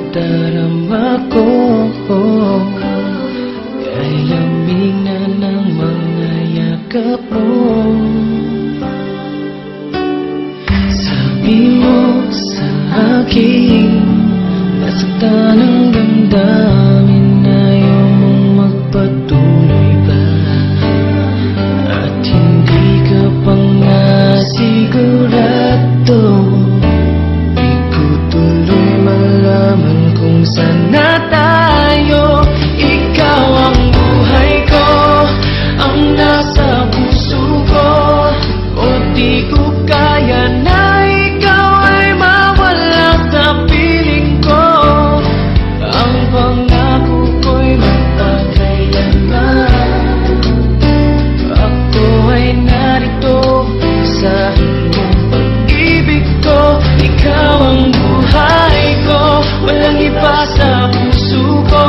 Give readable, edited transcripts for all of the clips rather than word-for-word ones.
nadarama ko. Kay lamig na ng mga yakap mo. Sabi mo sa akin, nasaktan ang damdamin, ayaw mong magpatuloy pa. At hindi ka pa nga sigurado. Di ko tuloy malaman kung saan na tayo. Ikaw ang buhay ko, ang nasa puso ko. O di ko kaya na ikaw ay mawala sa piling ko. Ang pangako ko'y magpakailanman. Ako ay narito sa iyong pag-ibig ko. Ikaw ang buhay ko, walang iba sa puso ko.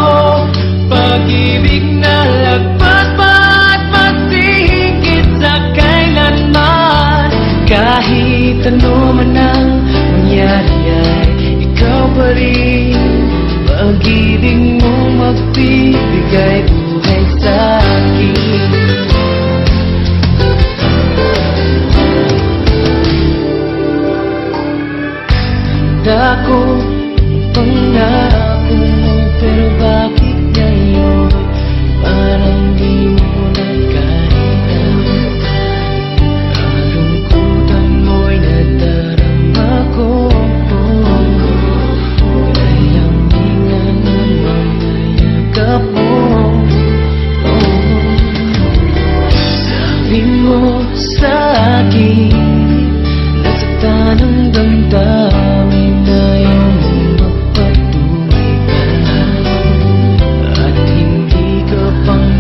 Pag-ibig na lagpas pa at matigit sa kailanman. Kahit ano man ang mangyari ay ikaw pa rin. Pag-ibig mo magbibigay buhay sa akin. Tanda ko ang pangako mo, pero bakit ngayon parang di mo na kaya? Ang lungkutan mo'y nadarama ko. Kay lamig na ng mga yakap mo. Sabi mo sa akin, nasaktan ang damdamin,